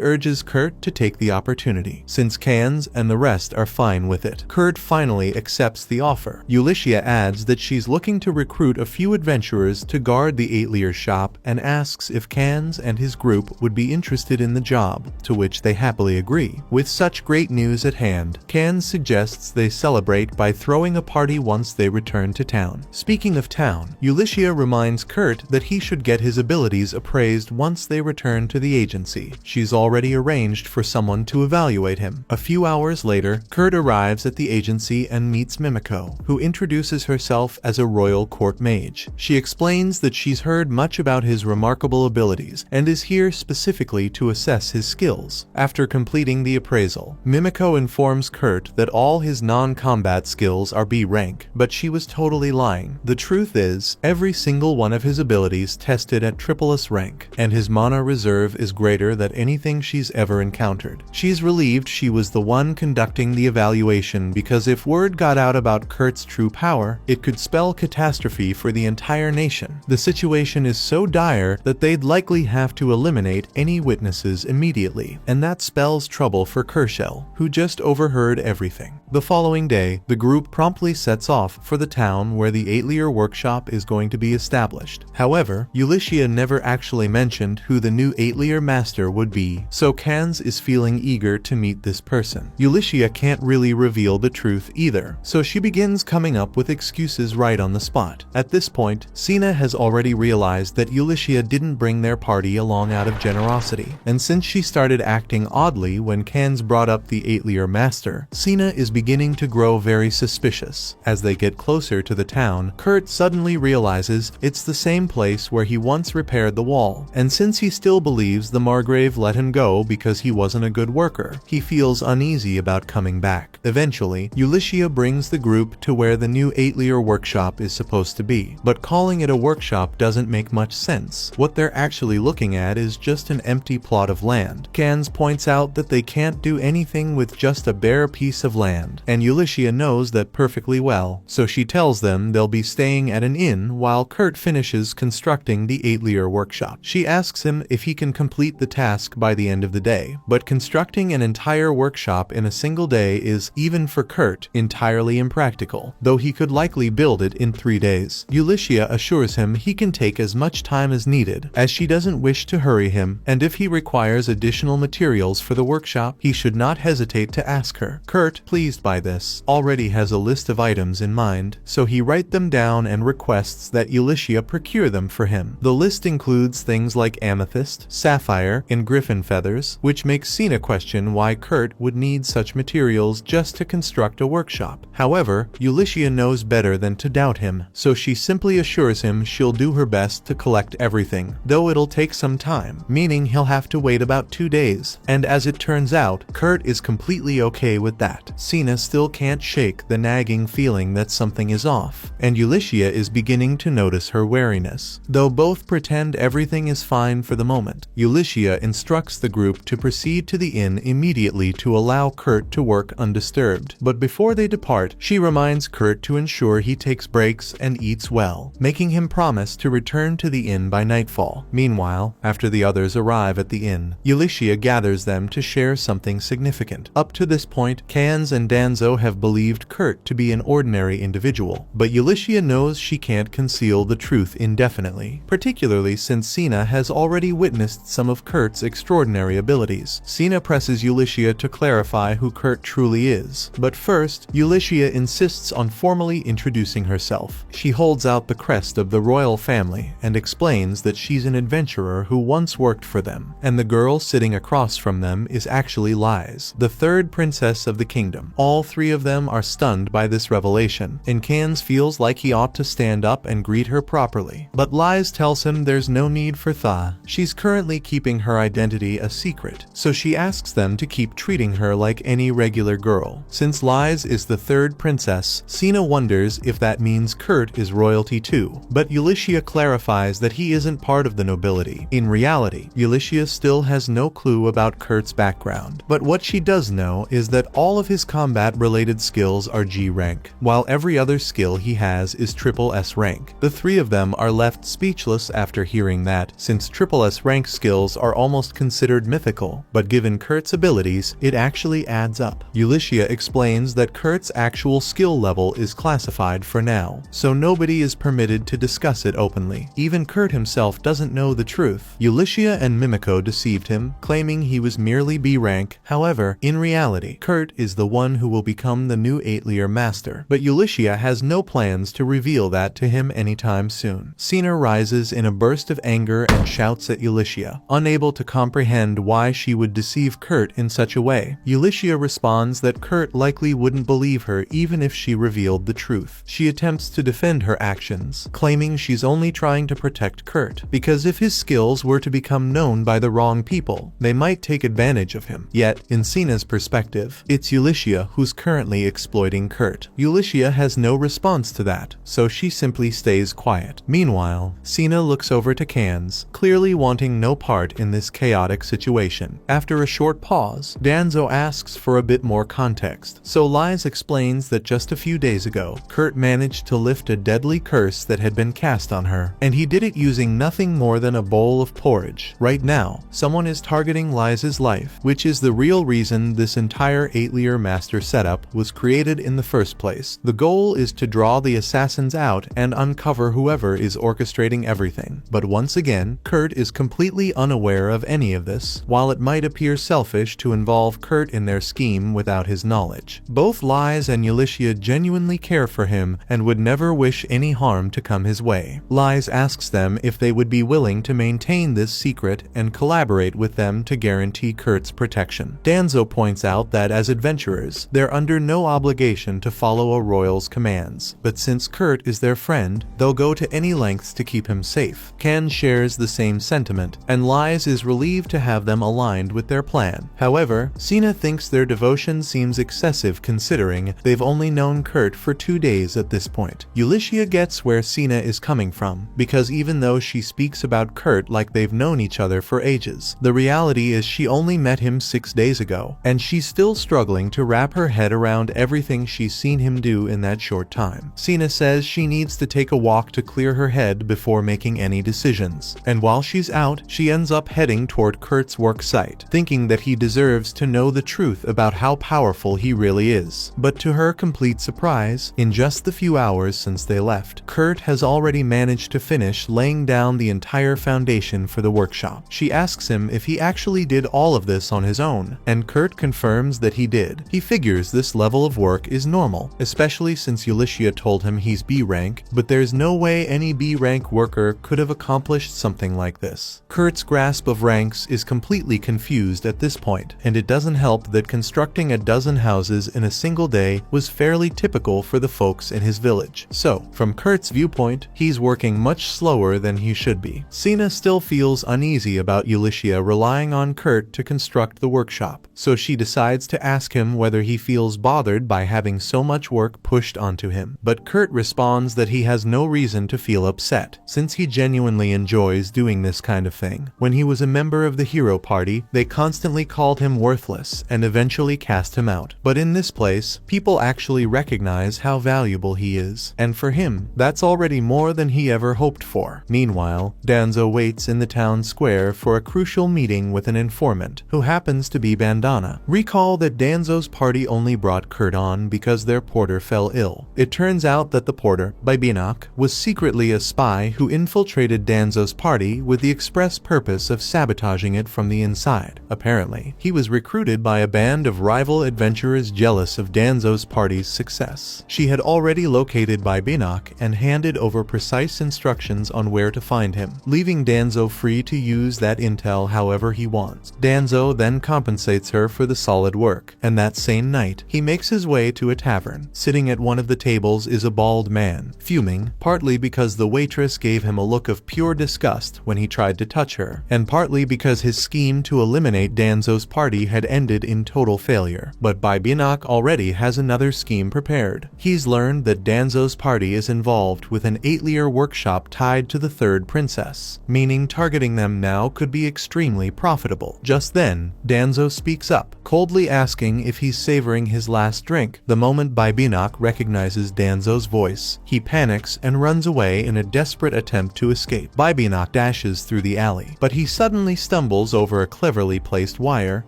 urges Kurt to take the opportunity, since Cans and the rest are fine with it. Kurt finally accepts the offer. Ulysses adds that she's looking to recruit a few adventurers to guard the 8-layer shop and asks if Cans and his group would be interested in the job, to which they happily agree. With such great news at hand, Cans suggests they celebrate by throwing a party once they return to town. Speaking of town, Ulysses reminds Kurt that he should get his abilities appraised once they return to the agency. She's already arranged for someone to evaluate him. A few hours later, Kurt arrives at the agency and meets Mimiko, who introduces herself as a royal court mage. She explains that she's heard much about his remarkable abilities and is here specifically to assess his skills. After completing the appraisal, Mimiko informs Kurt that all his non-combat skills are B rank, but she was totally lying. The truth is, every single one of his abilities tested at triple-S rank, and his mana reserve is greater than anything she's ever encountered. She's relieved she was the one conducting the evaluation because if word got out about Kurt's true power, it could spell catastrophe for the entire nation. The situation is so dire that they'd likely have to eliminate any witnesses immediately, and that spells trouble for Kershel, who just overheard everything. The following day, the group promptly sets off for the town where the 8-layer workshop is going to be established. However, Ulysses never actually mentioned who the new 8-layer master would be, so Cans is feeling eager to meet this person. Ulysses can't really reveal the truth either, so she begins coming up with excuses right on the spot. At this point, Cena has already realized that Ulysses didn't bring their party along out of generosity, and since she started acting oddly when Cans brought up the 8-layer master, Cena is beginning to grow grow very suspicious. As they get closer to the town, Kurt suddenly realizes it's the same place where he once repaired the wall, and since he still believes the Margrave let him go because he wasn't a good worker, he feels uneasy about coming back. Eventually, Ulysses brings the group to where the new Atelier workshop is supposed to be, but calling it a workshop doesn't make much sense. What they're actually looking at is just an empty plot of land. Cans points out that they can't do anything with just a bare piece of land, and Ulysses knows that perfectly well, so she tells them they'll be staying at an inn while Kurt finishes constructing the Atelier workshop. She asks him if he can complete the task by the end of the day, but constructing an entire workshop in a single day is, even for Kurt, entirely impractical, though he could likely build it in 3 days. Ulysses assures him he can take as much time as needed, as she doesn't wish to hurry him, and if he requires additional materials for the workshop, he should not hesitate to ask her. Kurt, pleased by this, already has a list of items in mind, so he writes them down and requests that Ulysses procure them for him. The list includes things like amethyst, sapphire, and griffin feathers, which makes Sina question why Kurt would need such materials just to construct a workshop. However, Ulysses knows better than to doubt him, so she simply assures him she'll do her best to collect everything, though it'll take some time, meaning he'll have to wait about 2 days. And as it turns out, Kurt is completely okay with that. Sina still can't shake the nagging feeling that something is off, and Ulysses is beginning to notice her wariness. Though both pretend everything is fine for the moment, Ulysses instructs the group to proceed to the inn immediately to allow Kurt to work undisturbed. But before they depart, she reminds Kurt to ensure he takes breaks and eats well, making him promise to return to the inn by nightfall. Meanwhile, after the others arrive at the inn, Ulysses gathers them to share something significant. Up to this point, Cans and Danzo have believed Kurt to be an ordinary individual, but Ulysses knows she can't conceal the truth indefinitely, particularly since Sina has already witnessed some of Kurt's extraordinary abilities. Sina presses Ulysses to clarify who Kurt truly is, but first, Ulysses insists on formally introducing herself. She holds out the crest of the royal family and explains that she's an adventurer who once worked for them, and the girl sitting across from them is actually Liz, the third princess of the kingdom. All 3 of them are stunned by this revelation, and Cans feels like he ought to stand up and greet her properly. But Liz tells him there's no need for that. She's currently keeping her identity a secret, so she asks them to keep treating her like any regular girl. Since Liz is the third princess, Sina wonders if that means Kurt is royalty too, but Ulysses clarifies that he isn't part of the nobility. In reality, Ulysses still has no clue about Kurt's background, but what she does know is that all of his combat-related skills are G rank, while every other skill he has is S rank. The 3 of them are left speechless after hearing that, since S rank skills are almost considered mythical, but given Kurt's abilities, it actually adds up. Ulysses explains that Kurt's actual skill level is classified for now, so nobody is permitted to discuss it openly. Even Kurt himself doesn't know the truth. Ulysses and Mimiko deceived him, claiming he was merely B rank. However, in reality, Kurt is the one who will become the new Atelier master, but Ulysses has no plans to reveal that to him anytime soon. Sina rises in a burst of anger and shouts at Ulysses, unable to comprehend why she would deceive Kurt in such a way. Ulysses responds that Kurt likely wouldn't believe her even if she revealed the truth. She attempts to defend her actions, claiming she's only trying to protect Kurt, because if his skills were to become known by the wrong people, they might take advantage of him. Yet, in Sina's perspective, it's Ulysses who's currently exploiting Kurt. Ulysses has no response to that, so she simply stays quiet. Meanwhile, Sina looks over to Cans, clearly wanting no part in this chaotic situation. After a short pause, Danzo asks for a bit more context, so Liz explains that just a few days ago, Kurt managed to lift a deadly curse that had been cast on her, and he did it using nothing more than a bowl of porridge. Right now, someone is targeting Liz's life, which is the real reason this entire Atelier master setup was created in the first place. The goal is to draw the assassins out and uncover whoever is orchestrating everything. But once again, Kurt is completely unaware of any of this, while it might appear selfish to involve Kurt in their scheme without his knowledge. Both Liz and Ulysses genuinely care for him and would never wish any harm to come his way. Liz asks them if they would be willing to maintain this secret and collaborate with them to guarantee Kurt's protection. Danzo points out that as adventurers, they're under no obligation to follow a royal's commands, but since Kurt is their friend, they'll go to any lengths to keep him safe. Can shares the same sentiment, and Lies is relieved to have them aligned with their plan. However, Sina thinks their devotion seems excessive considering they've only known Kurt for 2 days at this point. Ulysses gets where Sina is coming from, because even though she speaks about Kurt like they've known each other for ages, the reality is she only met him 6 days ago, and she's still struggling to wrap her head around everything she's seen him do in that short time. Sina says she needs to take a walk to clear her head before making any decisions, and while she's out, she ends up heading toward Kurt's work site, thinking that he deserves to know the truth about how powerful he really is. But to her complete surprise, in just the few hours since they left, Kurt has already managed to finish laying down the entire foundation for the workshop. She asks him if he actually did all of this on his own, and Kurt confirms that he did. He figures this level of work is normal, especially since Ulysses told him he's B rank, but there's no way any B rank worker could have accomplished something like this. Kurt's grasp of ranks is completely confused at this point, and it doesn't help that constructing a dozen houses in a single day was fairly typical for the folks in his village. So, from Kurt's viewpoint, he's working much slower than he should be. Sina still feels uneasy about Ulysses relying on Kurt to construct the workshop, so she decides to ask him whether he feels bothered by having so much work pushed onto him. But Kurt responds that he has no reason to feel upset, since he genuinely enjoys doing this kind of thing. When he was a member of the hero party, they constantly called him worthless and eventually cast him out. But in this place, people actually recognize how valuable he is, and for him, that's already more than he ever hoped for. Meanwhile, Danzo waits in the town square for a crucial meeting with an informant, who happens to be Bandana. Recall that Danzo's party only brought Kurt on because their porter fell ill. It turns out that the porter, Bibinak, was secretly a spy who infiltrated Danzo's party with the express purpose of sabotaging it from the inside. Apparently, he was recruited by a band of rival adventurers jealous of Danzo's party's success. She had already located Bibinak and handed over precise instructions on where to find him, leaving Danzo free to use that intel however he wants. Danzo then compensates her for the solid work, and that same night, he makes his way to a tavern. Sitting at one of the tables is a bald man, fuming, partly because the waitress gave him a look of pure disgust when he tried to touch her, and partly because his scheme to eliminate Danzo's party had ended in total failure. But Bibinak already has another scheme prepared. He's learned that Danzo's party is involved with an Atelier workshop tied to the third princess, meaning targeting them now could be extremely profitable. Just then, Danzo speaks up, coldly asking if he's savoring his last drink. The moment Bibinak recognizes Danzo's voice, he panics and runs away in a desperate attempt to escape. Bibinak dashes through the alley, but he suddenly stumbles over a cleverly placed wire,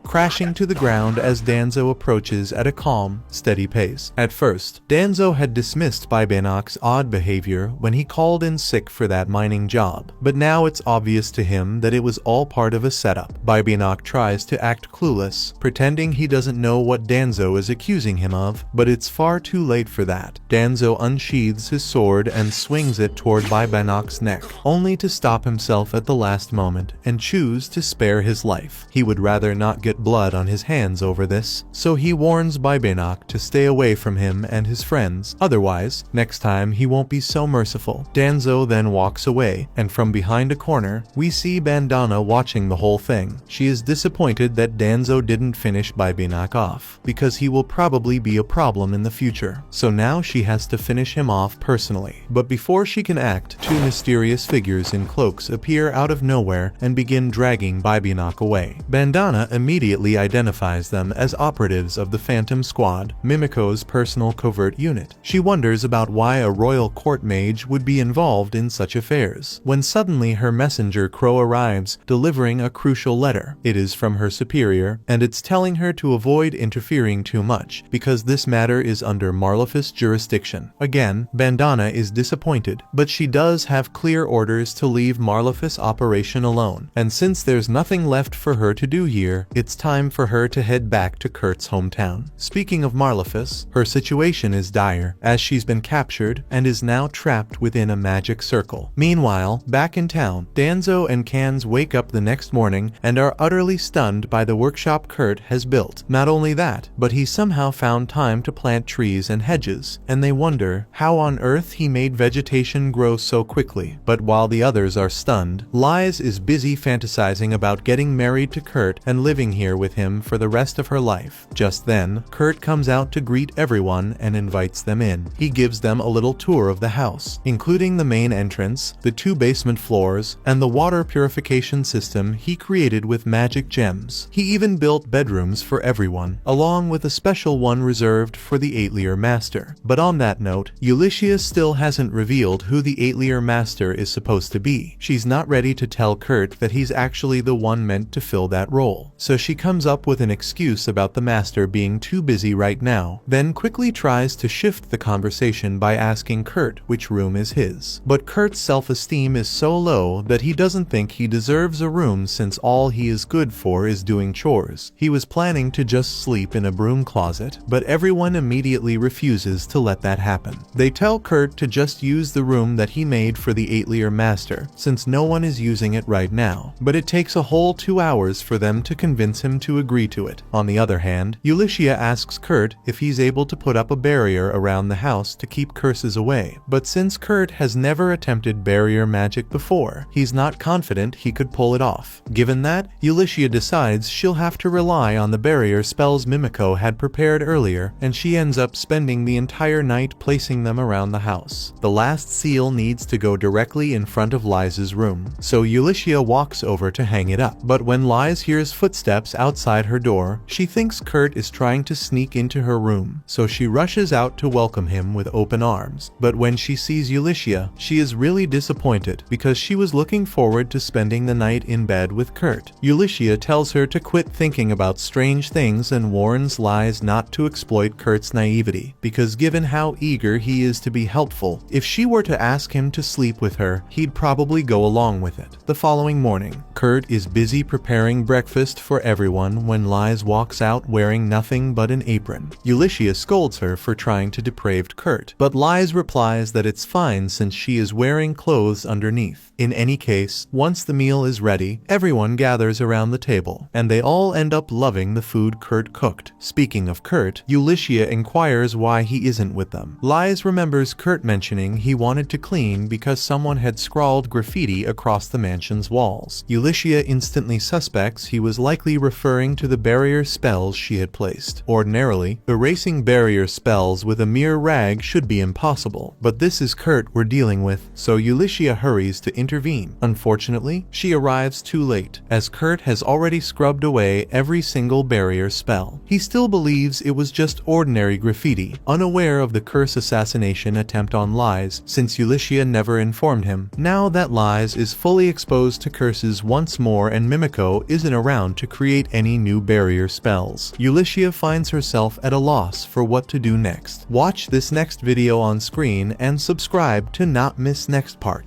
crashing to the ground as Danzo approaches at a calm, steady pace. At first, Danzo had dismissed Bibinak's odd behavior when he called in sick for that mining job, but now it's obvious to him that it was all part of a setup. Bibinak tries to act clueless, pretending he doesn't know what Danzo is accusing him of, but it's far too late for that. Danzo unsheathes his sword and swings it toward Bibinak's neck, only to stop himself at the last moment and choose to spare his life. He would rather not get blood on his hands over this, so he warns Bibinak to stay away from him and his friends, otherwise, next time he won't be so merciful. Danzo then walks away, and from behind a corner, we see Bandana watching the whole thing. She is disappointed that Danzo didn't finish Bibinak off, because he will probably be a problem in the future, so now she has to finish him off personally. But before she can act, two mysterious figures in cloaks appear out of nowhere and begin dragging Bibinak away. Bandana immediately identifies them as operatives of the Phantom Squad, Mimiko's personal covert unit. She wonders about why a royal court mage would be involved in such affairs, when suddenly her messenger Crow arrives, delivering a crucial letter. It is from her superior, and it's telling her to avoid interfering too much, because this matter is under Marlefus jurisdiction. Again, Bandana is disappointed, but she does have clear orders to leave Marlefus operation alone, and since there's nothing left for her to do here, it's time for her to head back to Kurt's hometown. Speaking of Marlefus, her situation is dire, as she's been captured and is now trapped within a magic circle. Meanwhile, back in town, Danzo and Cans wake up the next morning and are utterly stunned by the workshop Kurt has built. Not only that, but he somehow somehow found time to plant trees and hedges, and they wonder how on earth he made vegetation grow so quickly. But while the others are stunned, Liz is busy fantasizing about getting married to Kurt and living here with him for the rest of her life. Just then, Kurt comes out to greet everyone and invites them in. He gives them a little tour of the house, including the main entrance, the 2 basement floors, and the water purification system he created with magic gems. He even built bedrooms for everyone, along with a special one reserved for the 8-Leer Master. But on that note, Ulysses still hasn't revealed who the 8-Leer Master is supposed to be. She's not ready to tell Kurt that he's actually the one meant to fill that role. So she comes up with an excuse about the Master being too busy right now, then quickly tries to shift the conversation by asking Kurt which room is his. But Kurt's self-esteem is so low that he doesn't think he deserves a room since all he is good for is doing chores. He was planning to just sleep in a broom closet, but everyone immediately refuses to let that happen. They tell Kurt to just use the room that he made for the 8-Leer Master, since no one is using it right now. But it takes a whole 2 hours for them to convince him to agree to it. On the other hand, Ulysses asks Kurt if he's able to put up a barrier around the house to keep curses away. But since Kurt has never attempted barrier magic before, he's not confident he could pull it off. Given that, Ulysses decides she'll have to rely on the barrier spells Mimiko had prepared earlier, and she ends up spending the entire night placing them around the house. The last seal needs to go directly in front of Liz's room, so Ulysses walks over to hang it up. But when Liz hears footsteps outside her door, she thinks Kurt is trying to sneak into her room, so she rushes out to welcome him with open arms. But when she sees Ulysses, she is really disappointed because she was looking forward to spending the night in bed with Kurt. Ulysses tells her to quit thinking about strange things and warns Liz not to exploit Kurt's naivety, because given how eager he is to be helpful, if she were to ask him to sleep with her, he'd probably go along with it. The following morning, Kurt is busy preparing breakfast for everyone when Liz walks out wearing nothing but an apron. Ulysses scolds her for trying to deprave Kurt, but Liz replies that it's fine since she is wearing clothes underneath. In any case, once the meal is ready, everyone gathers around the table, and they all end up loving the food Kurt cooked. Speaking of Kurt, Ulysses inquires why he isn't with them. Liz remembers Kurt mentioning he wanted to clean because someone had scrawled graffiti across the mansion's walls. Ulysses instantly suspects he was likely referring to the barrier spells she had placed. Ordinarily, erasing barrier spells with a mere rag should be impossible, but this is Kurt we're dealing with, so Ulysses hurries to intervene. Unfortunately, she arrives too late, as Kurt has already scrubbed away every single barrier spell. He still believes it was just ordinary graffiti, unaware of the curse assassination attempt on Liz, since Ulysses never informed him. Now that Liz is fully exposed to curses once more and Mimiko isn't around to create any new barrier spells, Ulysses finds herself at a loss for what to do next. Watch this next video on screen and subscribe to not miss next part.